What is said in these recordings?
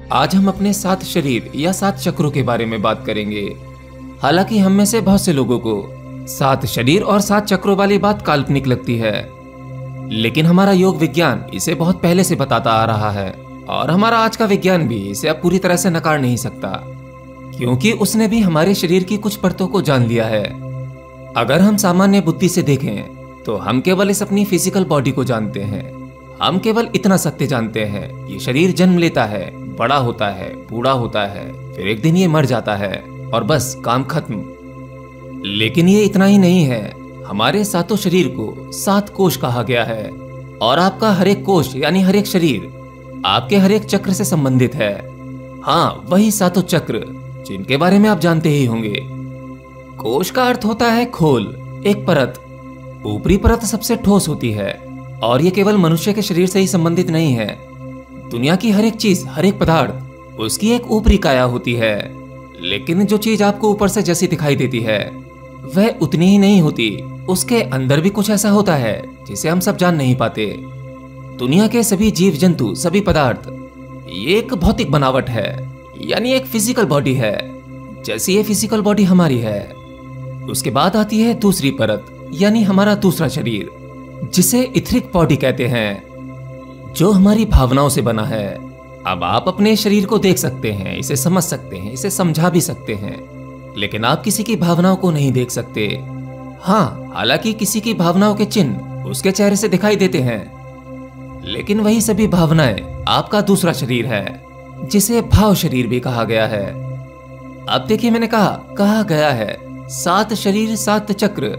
आज हम अपने 7 शरीर या 7 चक्रों के बारे में बात करेंगे। हालांकि हम में से बहुत से लोगों को 7 शरीर और 7 चक्रों वाली बात काल्पनिक लगती है, लेकिन हमारा योग विज्ञान इसे बहुत पहले से बताता आ रहा है और हमारा आज का विज्ञान भी इसे अब पूरी तरह से नकार नहीं सकता, क्योंकि उसने भी हमारे शरीर की कुछ परतों को जान लिया है। अगर हम सामान्य बुद्धि से देखें तो हम केवल इस अपनी फिजिकल बॉडी को जानते हैं। हम केवल इतना सत्य जानते हैं कि शरीर जन्म लेता है, बड़ा होता है, बूढ़ा होता है, फिर एक दिन ये मर जाता है और बस काम खत्म। लेकिन ये इतना ही नहीं है। हमारे 7 शरीर को 7 कोश कहा गया है और आपका हर एक कोश यानी हर एक शरीर आपके हर एक चक्र से संबंधित है। हाँ, वही 7 चक्र जिनके बारे में आप जानते ही होंगे। कोश का अर्थ होता है खोल, एक परत। ऊपरी परत सबसे ठोस होती है और ये केवल मनुष्य के शरीर से ही संबंधित नहीं है। दुनिया की हर एक चीज, हर एक पदार्थ, उसकी एक ऊपरी काया होती है। लेकिन जो चीज आपको ऊपर से जैसी दिखाई देती है वह उतनी ही नहीं होती। उसके अंदर भी कुछ ऐसा होता है जिसे हम सब जान नहीं पाते। दुनिया के सभी जीव जंतु, सभी पदार्थ, ये एक भौतिक बनावट है, यानी एक फिजिकल बॉडी है, जैसी ये फिजिकल बॉडी हमारी है। उसके बाद आती है दूसरी परत, यानी हमारा दूसरा शरीर, जिसे इथरिक बॉडी कहते हैं, जो हमारी भावनाओं से बना है। अब आप अपने शरीर को देख सकते हैं, इसे समझ सकते हैं, इसे समझा भी सकते हैं, लेकिन आप किसी की भावनाओं को नहीं देख सकते। हाँ, हालांकि किसी की भावनाओं के चिन्ह उसके चेहरे से दिखाई देते हैं, लेकिन वही सभी भावनाएं आपका दूसरा शरीर है, जिसे भाव शरीर भी कहा गया है। अब देखिए, मैंने कहा गया है 7 शरीर 7 चक्र,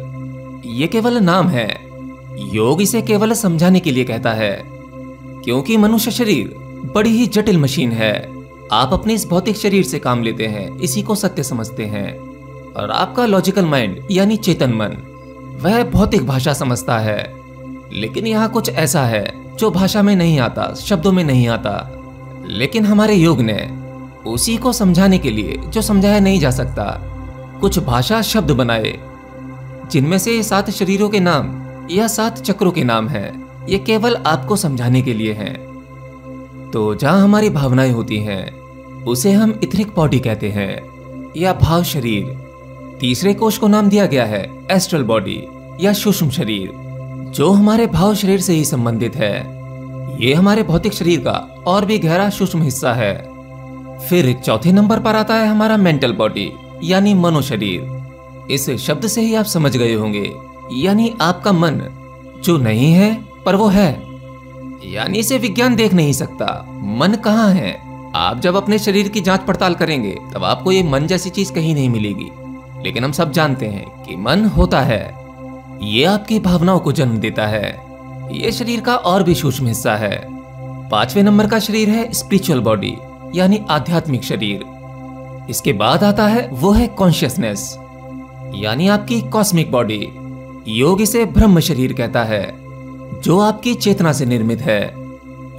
ये केवल नाम है। योग इसे केवल समझाने के लिए कहता है, क्योंकि मनुष्य शरीर बड़ी ही जटिल मशीन है। आप अपने इस भौतिक शरीर से काम लेते हैं, इसी को सत्य समझते हैं, और आपका लॉजिकल माइंड यानी चेतन मन वह भौतिक भाषा समझता है। लेकिन यहाँ कुछ ऐसा है जो भाषा में नहीं आता, शब्दों में नहीं आता, लेकिन हमारे योग ने उसी को समझाने के लिए जो समझाया नहीं जा सकता, कुछ भाषा शब्द बनाए, जिनमें से 7 शरीरों के नाम या 7 चक्रों के नाम हैं। ये केवल आपको समझाने के लिए हैं। तो जहां हमारी भावनाएं होती हैं उसे हम इथरिक बॉडी कहते हैं या भाव शरीर। तीसरे कोश को नाम दिया गया है एस्ट्रल बॉडी या सूक्ष्म शरीर, जो हमारे भाव शरीर से ही संबंधित है। ये हमारे भौतिक शरीर का और भी गहरा सूक्ष्म हिस्सा है। फिर चौथे नंबर पर आता है हमारा मेंटल बॉडी यानी मनो शरीर। इस शब्द से ही आप समझ गए होंगे, यानी आपका मन, जो नहीं है पर वो है, यानी इसे विज्ञान देख नहीं सकता। मन कहाँ है? आप जब अपने शरीर की जांच पड़ताल करेंगे तब आपको ये मन जैसी चीज कहीं नहीं मिलेगी, लेकिन हम सब जानते हैं कि मन होता है। ये आपकी भावनाओं को जन्म देता है। ये शरीर का और भी सूक्ष्म हिस्सा है। 5वें नंबर का शरीर है स्पिरिचुअल बॉडी यानी आध्यात्मिक शरीर। इसके बाद आता है वो है कॉन्शियसनेस यानी आपकी कॉस्मिक बॉडी। योग इसे ब्रह्म शरीर कहता है, जो आपकी चेतना से निर्मित है।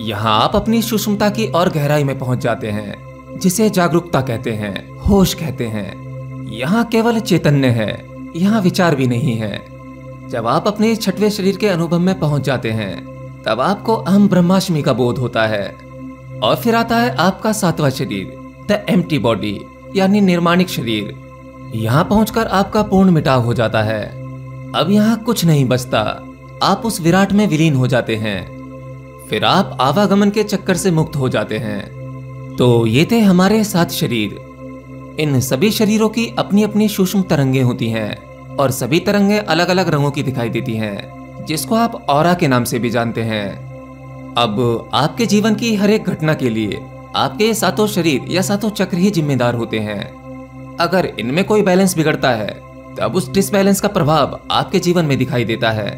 यहाँ आप अपनी सूक्ष्मता की और गहराई में पहुंच जाते हैं, जिसे जागरूकता कहते हैं, होश कहते हैं। यहाँ केवल चैतन्य है, यहाँ विचार भी नहीं है। जब आप अपने 6वें शरीर के अनुभव में पहुंच जाते हैं तब आपको अहम ब्रह्मास्मि का बोध होता है। और फिर आता है आपका 7वां शरीर, द एम्प्टी बॉडी यानी निर्माणिक शरीर। यहाँ पहुंचकर आपका पूर्ण मिटाव हो जाता है। अब यहाँ कुछ नहीं बचता, आप उस विराट में विलीन हो जाते हैं। फिर आप आवागमन के चक्कर से मुक्त हो जाते हैं। तो ये थे हमारे 7 शरीर। इन सभी शरीरों की अपनी अपनी सूक्ष्म तरंगें होती हैं और सभी तरंगें अलग अलग रंगों की दिखाई देती हैं, जिसको आप ऑरा के नाम से भी जानते हैं। अब आपके जीवन की हर एक घटना के लिए आपके 7 शरीर या 7 चक्र ही जिम्मेदार होते हैं। अगर इनमें कोई बैलेंस बिगड़ता है तब उस डिसबैलेंस का प्रभाव आपके जीवन में दिखाई देता है।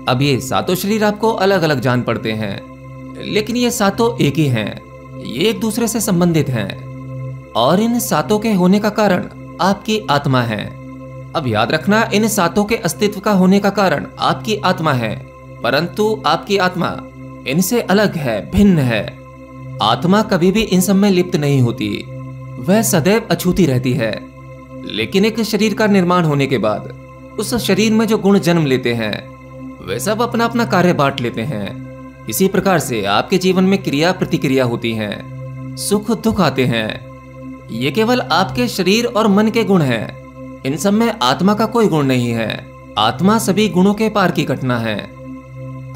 अब ये 7 शरीर आपको अलग अलग जान पड़ते हैं, लेकिन ये 7 एक ही हैं। ये एक दूसरे से संबंधित हैं और इन 7 के होने का कारण आपकी आत्मा है। अब याद रखना, इन 7 के अस्तित्व का होने का कारण आपकी आत्मा है, परंतु आपकी आत्मा इनसे अलग है, भिन्न है। आत्मा कभी भी इन सब में लिप्त नहीं होती, वह सदैव अछूती रहती है। लेकिन एक शरीर का निर्माण होने के बाद उस शरीर में जो गुण जन्म लेते हैं वे सब अपना अपना कार्य बांट लेते हैं। इसी प्रकार से आपके जीवन में क्रिया प्रतिक्रिया होती हैं। सुख दुख आते हैं। ये केवल आपके शरीर और मन के गुण हैं। इन सब में आत्मा का कोई गुण नहीं है। आत्मा सभी गुणों के पार की घटना है।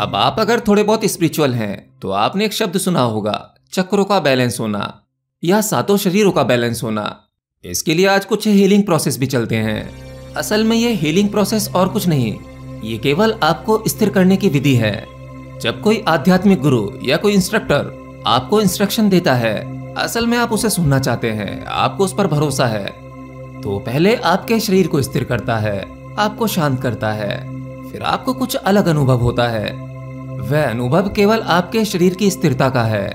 अब आप अगर थोड़े बहुत स्पिरिचुअल हैं तो आपने एक शब्द सुना होगा, चक्रों का बैलेंस होना या सातों शरीरों का बैलेंस होना। इसके लिए आज कुछ हीलिंग प्रोसेस भी चलते हैं। असल में ये हीलिंग प्रोसेस और कुछ नहीं, ये केवल आपको स्थिर करने की विधि है। जब कोई आध्यात्मिक गुरु या कोई इंस्ट्रक्टर आपको इंस्ट्रक्शन देता है, असल में आप उसे सुनना चाहते हैं, आपको उस पर भरोसा है, तो पहले आपके शरीर को स्थिर करता है, आपको शांत करता है, फिर आपको कुछ अलग अनुभव होता है। वह अनुभव केवल आपके शरीर की स्थिरता का है।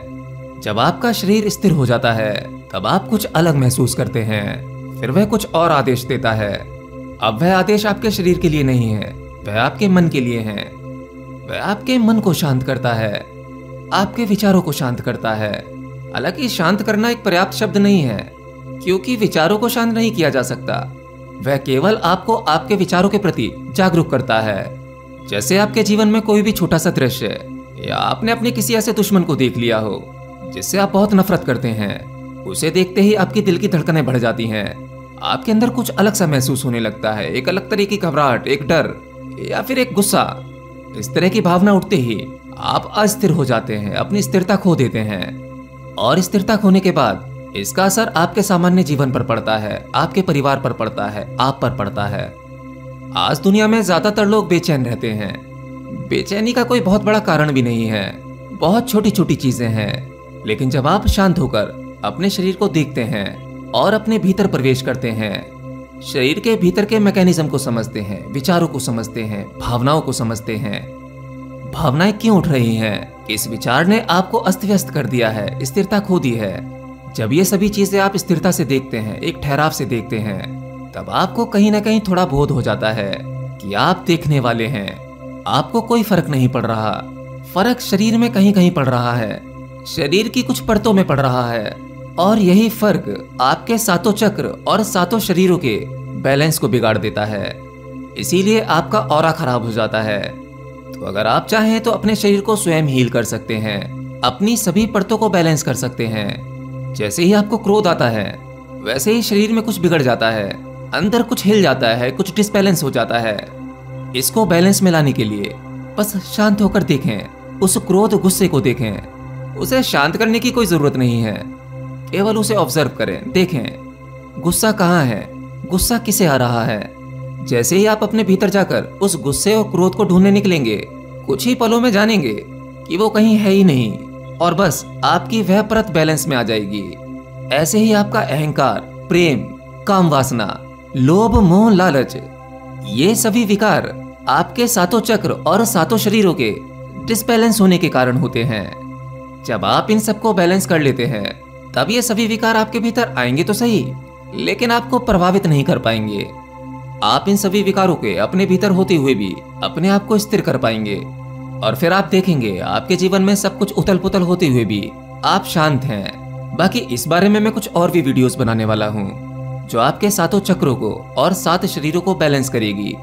जब आपका शरीर स्थिर हो जाता है तब आप कुछ अलग महसूस करते हैं। फिर वह कुछ और आदेश देता है। अब वह आदेश आपके शरीर के लिए नहीं है, वह आपके मन के लिए है। वह आपके मन को शांत करता है, आपके विचारों को शांत करता है। हालांकि शांत करना एक पर्याप्त शब्द नहीं है, क्योंकि विचारों को शांत नहीं किया जा सकता। वह केवल आपको आपके विचारों के प्रति जागरूक करता है। जैसे आपके जीवन में कोई भी छोटा सा दृश्य या आपने अपने किसी ऐसे दुश्मन को देख लिया हो जिससे आप बहुत नफरत करते हैं, उसे देखते ही आपकी दिल की धड़कनें बढ़ जाती हैं। आपके अंदर कुछ अलग सा महसूस होने लगता है, एक अलग तरह की घबराहट, एक डर या फिर एक गुस्सा। इस तरह की भावना उठते ही आप अस्थिर हो जाते हैं, अपनी स्थिरता खो देते हैं। और स्थिरता खोने के बाद इसका असर आपके सामान्य जीवन पर पड़ता है, आपके परिवार पर पड़ता है, आप पर पड़ता है। आज दुनिया में ज्यादातर लोग बेचैन रहते हैं। बेचैनी का कोई बहुत बड़ा कारण भी नहीं है, बहुत छोटी छोटी चीजें हैं। लेकिन जब आप शांत होकर अपने शरीर को देखते हैं और अपने भीतर प्रवेश करते हैं, शरीर के भीतर के मैकेनिज्म को समझते हैं, विचारों को समझते हैं, भावनाओं को समझते हैं, भावनाएं क्यों उठ रही हैं, किस विचार ने आपको अस्त व्यस्त कर दिया है, स्थिरता खो दी है। जब ये सभी चीजें आप स्थिरता से देखते हैं, एक ठहराव से देखते हैं, तब आपको कहीं ना कहीं थोड़ा बोध हो जाता है कि आप देखने वाले हैं। आपको कोई फर्क नहीं पड़ रहा। फर्क शरीर में कहीं कहीं पड़ रहा है, शरीर की कुछ परतों में पड़ रहा है। और यही फर्क आपके सातों चक्र और सातों शरीरों के बैलेंस को बिगाड़ देता है। इसीलिए आपका ऑरा खराब हो जाता है। तो अगर आप चाहें तो अपने शरीर को स्वयं हील कर सकते हैं, अपनी सभी परतों को बैलेंस कर सकते हैं। जैसे ही आपको क्रोध आता है वैसे ही शरीर में कुछ बिगड़ जाता है, अंदर कुछ हिल जाता है, कुछ डिसबैलेंस हो जाता है। इसको बैलेंस में लाने के लिए बस शांत होकर देखें, उस क्रोध गुस्से को देखें। उसे शांत करने की कोई जरूरत नहीं है, केवल उसे ऑब्जर्व करें, देखें गुस्सा कहाँ है, गुस्सा किसे आ रहा है। जैसे ही आप अपने भीतर जाकर उस गुस्से और क्रोध को ढूंढने निकलेंगे, कुछ ही पलों में जानेंगे कि वो कहीं है ही नहीं और बस आपकी वह परत बैलेंस में आ जाएगी। ऐसे ही आपका अहंकार, प्रेम, काम वासना, लोभ, मोह, लालच, ये सभी विकार आपके सातों चक्र और सातों शरीरों के डिसबैलेंस होने के कारण होते हैं। जब आप इन सबको बैलेंस कर लेते हैं तब ये सभी विकार आपके भीतर आएंगे तो सही, लेकिन आपको प्रभावित नहीं कर पाएंगे। आप इन सभी विकारों के अपने भीतर होते हुए भी अपने आप को स्थिर कर पाएंगे और फिर आप देखेंगे आपके जीवन में सब कुछ उथल पुथल होते हुए भी आप शांत हैं। बाकी इस बारे में मैं कुछ और भी वीडियोस बनाने वाला हूँ जो आपके सातों चक्रों को और 7 शरीरों को बैलेंस करेगी।